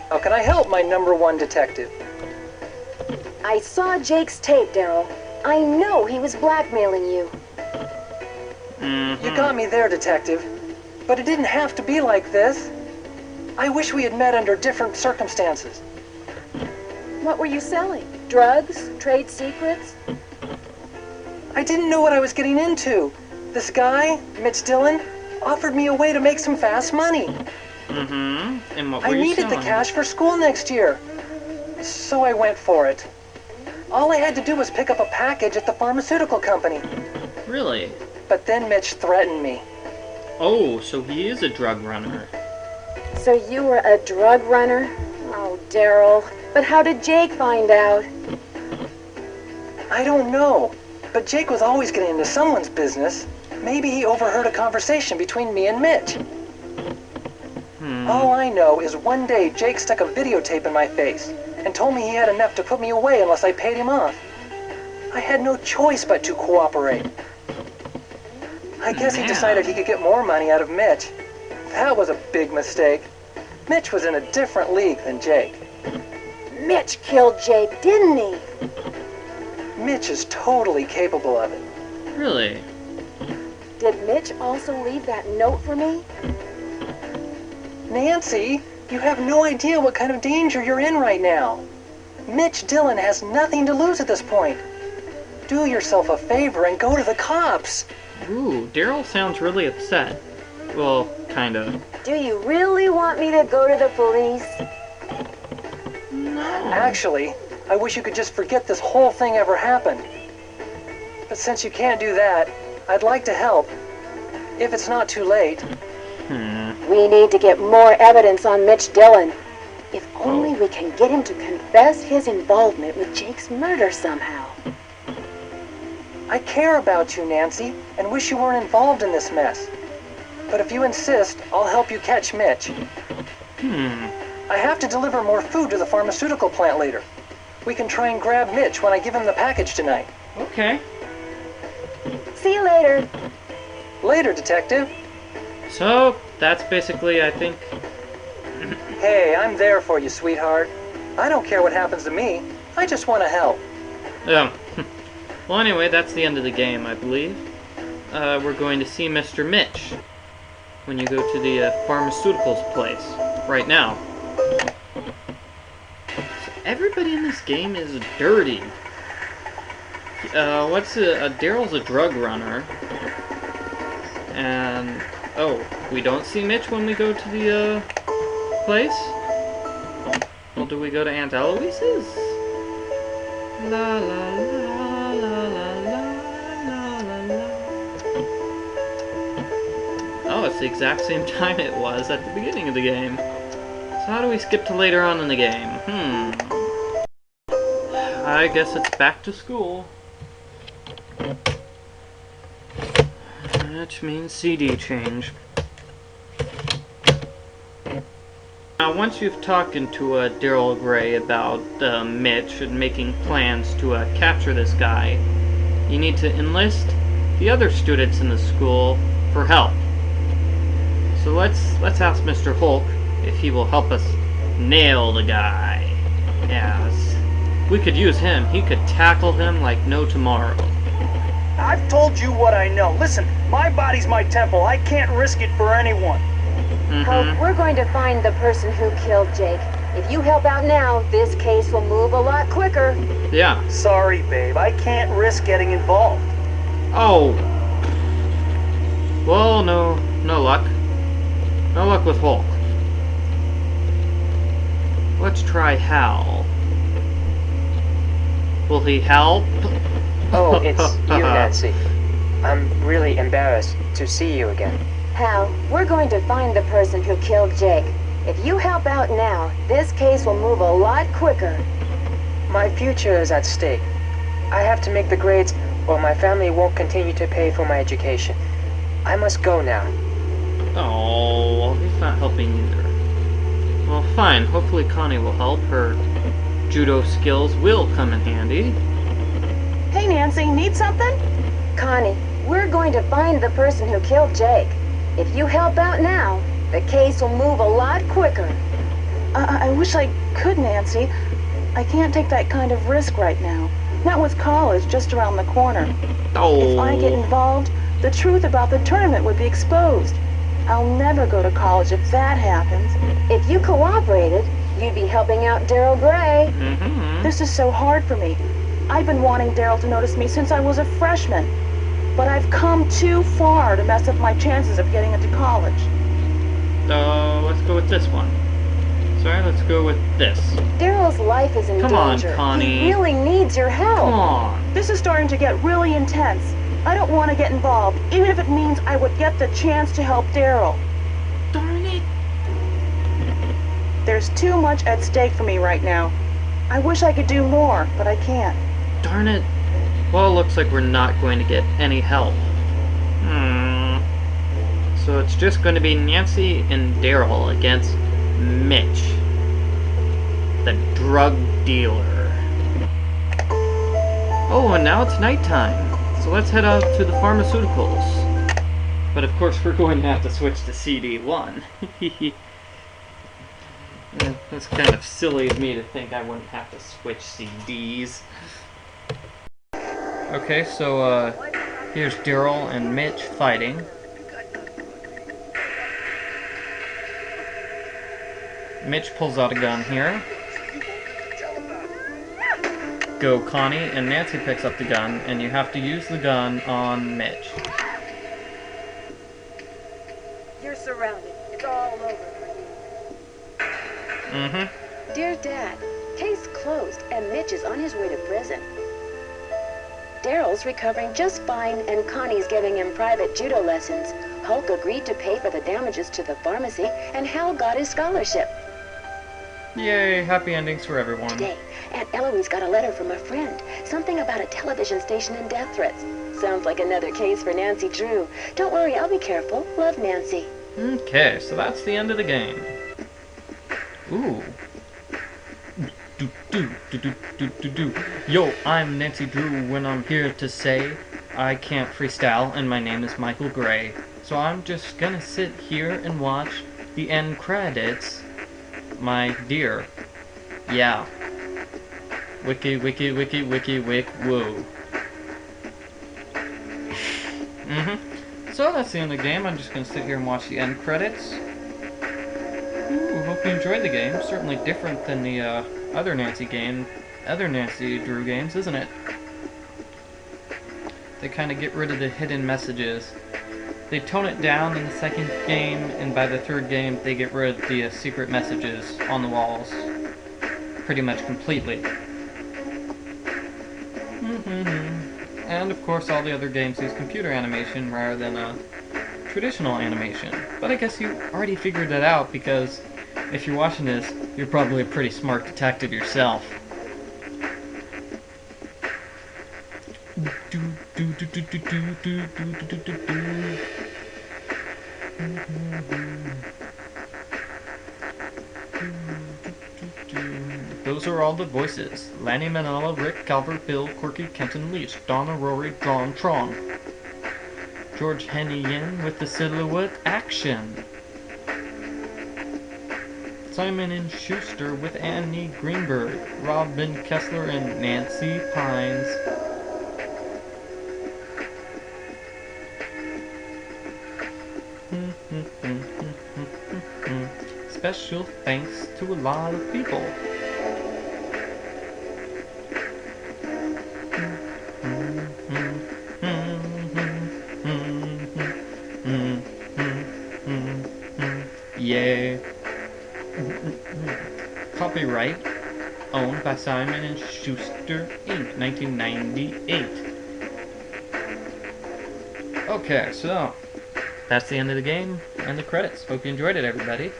How can I help, my #1 detective? I saw Jake's tape, Daryl. I know he was blackmailing you. You got me there, detective. But it didn't have to be like this. I wish we had met under different circumstances. What were you selling? Drugs? Trade secrets? I didn't know what I was getting into. This guy, Mitch Dillon, offered me a way to make some fast money. And what were I you needed the selling? cash for school next year. So I went for it. All I had to do was pick up a package at the pharmaceutical company. Really? But then Mitch threatened me. Oh, so he is a drug runner. So you were a drug runner? Oh, Daryl. But how did Jake find out? I don't know. But Jake was always getting into someone's business. Maybe he overheard a conversation between me and Mitch. All I know is one day Jake stuck a videotape in my face and told me he had enough to put me away unless I paid him off. I had no choice but to cooperate. I guess he decided he could get more money out of Mitch. That was a big mistake. Mitch was in a different league than Jake. Mitch killed Jake, didn't he? Mitch is totally capable of it. Really? Did Mitch also leave that note for me? Nancy, you have no idea what kind of danger you're in right now. Mitch Dillon has nothing to lose at this point. Do yourself a favor and go to the cops. Ooh, Daryl sounds really upset. Well, kinda. Do you really want me to go to the police? No. Actually, I wish you could just forget this whole thing ever happened. But since you can't do that, I'd like to help. If it's not too late. We need to get more evidence on Mitch Dillon. If only we can get him to confess his involvement with Jake's murder somehow. I care about you, Nancy, and wish you weren't involved in this mess. But if you insist, I'll help you catch Mitch. I have to deliver more food to the pharmaceutical plant later. We can try and grab Mitch when I give him the package tonight. Okay. See you later. Later, detective. So, that's basically, I think... Hey, I'm there for you, sweetheart. I don't care what happens to me. I just want to help. Well, anyway, that's the end of the game, I believe. We're going to see Mr. Mitch when you go to the pharmaceuticals place right now. So everybody in this game is dirty. Daryl's a drug runner. And, oh, we don't see Mitch when we go to the, place? Well, do we go to Aunt Eloise's? La la la la la la la la. Oh, it's the exact same time it was at the beginning of the game. So how do we skip to later on in the game? I guess it's back to school. Which means CD change. Now, once you've talked to Daryl Gray about Mitch and making plans to capture this guy, you need to enlist the other students in the school for help. So let's ask Mr. Hulk if he will help us nail the guy. Yes, we could use him. He could tackle him like no tomorrow. I've told you what I know. Listen, my body's my temple. I can't risk it for anyone. Hope, we're going to find the person who killed Jake. If you help out now, this case will move a lot quicker. Yeah. Sorry, babe. I can't risk getting involved. Oh. Well, no luck. No luck with Hulk. Let's try Hal. Will he help? Oh, it's you, Nancy. I'm really embarrassed to see you again. Hal, we're going to find the person who killed Jake. If you help out now, this case will move a lot quicker. My future is at stake. I have to make the grades or my family won't continue to pay for my education. I must go now. Oh, well, he's not helping either. Well, fine. Hopefully Connie will help. Her judo skills will come in handy. Hey, Nancy, need something? Connie, we're going to find the person who killed Jake. If you help out now, The case will move a lot quicker. I wish I could, Nancy. I can't take that kind of risk right now. Not with college just around the corner. If I get involved, the truth about the tournament would be exposed. I'll never go to college if that happens. If you cooperated, you'd be helping out Daryl Gray. This is so hard for me. I've been wanting Daryl to notice me since I was a freshman. But I've come too far to mess up my chances of getting into college. Let's go with this one. Sorry, let's go with this. Daryl's life is in Come on, danger. Connie. He really needs your help. Come on. This is starting to get really intense. I don't want to get involved, even if it means I would get the chance to help Daryl. Darn it. There's too much at stake for me right now. I wish I could do more, but I can't. Darn it. Well, it looks like we're not going to get any help. So it's just going to be Nancy and Daryl against Mitch, the drug dealer. Oh, and now it's nighttime. So let's head out to the pharmaceuticals. But of course we're going to have to switch to CD1. That's kind of silly of me to think I wouldn't have to switch CDs. Okay, so here's Daryl and Mitch fighting. Mitch pulls out a gun here. Go Connie, and Nancy picks up the gun, and you have to use the gun on Mitch. You're surrounded. It's all over for you. Dear Dad, case closed, and Mitch is on his way to prison. Daryl's recovering just fine, and Connie's giving him private judo lessons. Hulk agreed to pay for the damages to the pharmacy, and Hal got his scholarship. Yay, happy endings for everyone. Today, Aunt Eloise got a letter from a friend. Something about a television station and death threats. Sounds like another case for Nancy Drew. Don't worry, I'll be careful. Love, Nancy. Okay, so that's the end of the game. Ooh. Yo, I'm Nancy Drew when I'm here to say I can't freestyle and my name is Michael Gray. So I'm just gonna sit here and watch the end credits, my dear. Yeah. Wiki, wiki, wiki, wiki, wick, woo. So that's the end of the game. I'm just gonna sit here and watch the end credits. Ooh, hope you enjoyed the game. Certainly different than the other Nancy Drew games, isn't it? They kind of get rid of the hidden messages. They tone it down in the second game, and by the third game, they get rid of the secret messages on the walls. Pretty much completely. And of course, all the other games use computer animation rather than traditional animation. But I guess you already figured that out, because if you're watching this, you're probably a pretty smart detective yourself. Those are all the voices. Lanny Manella, Rick, Calvert, Bill, Quirky, Kenton, Leach, Donna, Rory, Drawn, Trong. George Hennigan with the silhouette action. Simon and Schuster with Annie Greenberg, Robin Kessler, and Nancy Pines. Special thanks to a lot of people. Yeah. Copyright owned by Simon and Schuster Inc. 1998. Okay, so that's the end of the game and the credits. Hope you enjoyed it, everybody.